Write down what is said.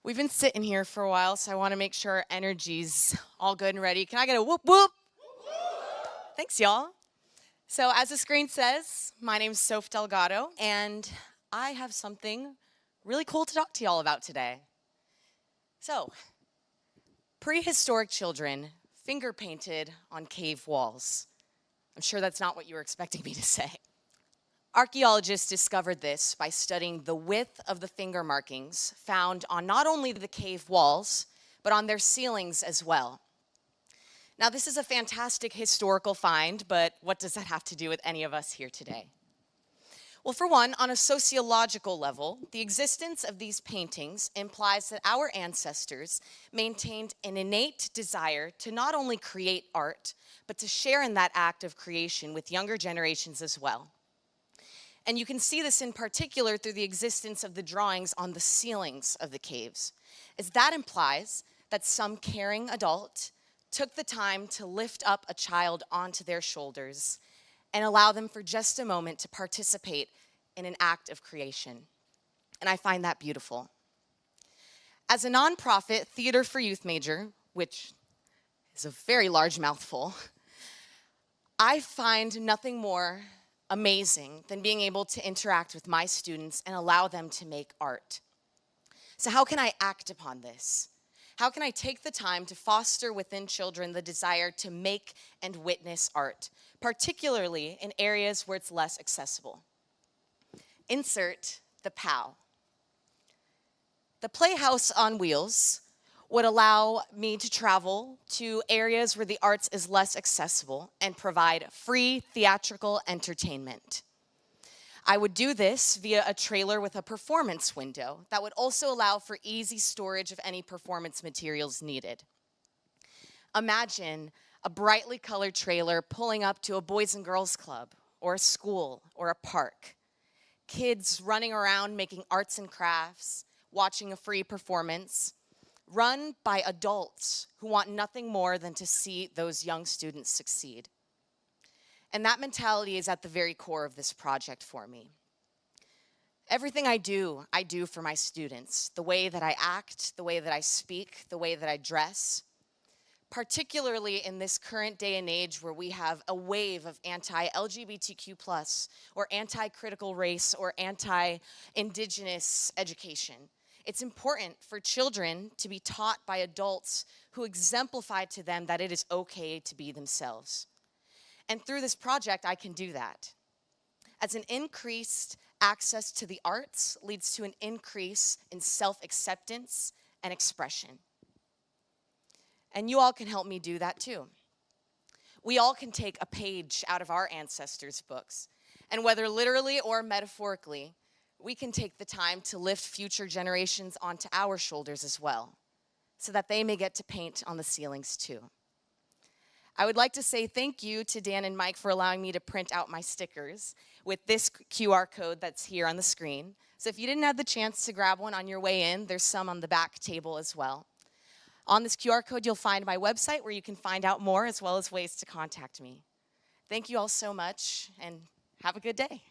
We've been sitting here for a while, so I want to make sure our energy's all good and ready. Can I get a whoop whoop? Thanks, y'all. So as the screen says, my name's Soph Delgado, and I have something really cool to talk to y'all about today. So, prehistoric children finger painted on cave walls. I'm sure that's not what you were expecting me to say. Archaeologists discovered this by studying the width of the finger markings found on not only the cave walls, but on their ceilings as well. Now, this is a fantastic historical find, but what does that have to do with any of us here today? Well, for one, on a sociological level, the existence of these paintings implies that our ancestors maintained an innate desire to not only create art, but to share in that act of creation with younger generations as well. And you can see this in particular through the existence of the drawings on the ceilings of the caves, as that implies that some caring adult took the time to lift up a child onto their shoulders and allow them for just a moment to participate in an act of creation. And I find that beautiful. As a nonprofit theater for youth major, which is a very large mouthful, I find nothing more amazing than being able to interact with my students and allow them to make art. So how can I act upon this? How can I take the time to foster within children the desire to make and witness art, particularly in areas where it's less accessible? Insert the POW. The Playhouse on Wheels would allow me to travel to areas where the arts is less accessible and provide free theatrical entertainment. I would do this via a trailer with a performance window that would also allow for easy storage of any performance materials needed. Imagine a brightly colored trailer pulling up to a Boys and Girls Club or a school or a park. Kids running around making arts and crafts, watching a free performance, run by adults who want nothing more than to see those young students succeed. And that mentality is at the very core of this project for me. Everything I do for my students. The way that I act, the way that I speak, the way that I dress. Particularly in this current day and age where we have a wave of anti-LGBTQ+, or anti-critical race, or anti-indigenous education. It's important for children to be taught by adults who exemplify to them that it is okay to be themselves. And through this project, I can do that. As an increased access to the arts leads to an increase in self-acceptance and expression. And you all can help me do that too. We all can take a page out of our ancestors' books, and whether literally or metaphorically, we can take the time to lift future generations onto our shoulders as well, so that they may get to paint on the ceilings too. I would like to say thank you to Dan and Mike for allowing me to print out my stickers with this QR code that's here on the screen. So if you didn't have the chance to grab one on your way in, there's some on the back table as well. On this QR code, you'll find my website where you can find out more as well as ways to contact me. Thank you all so much, and have a good day.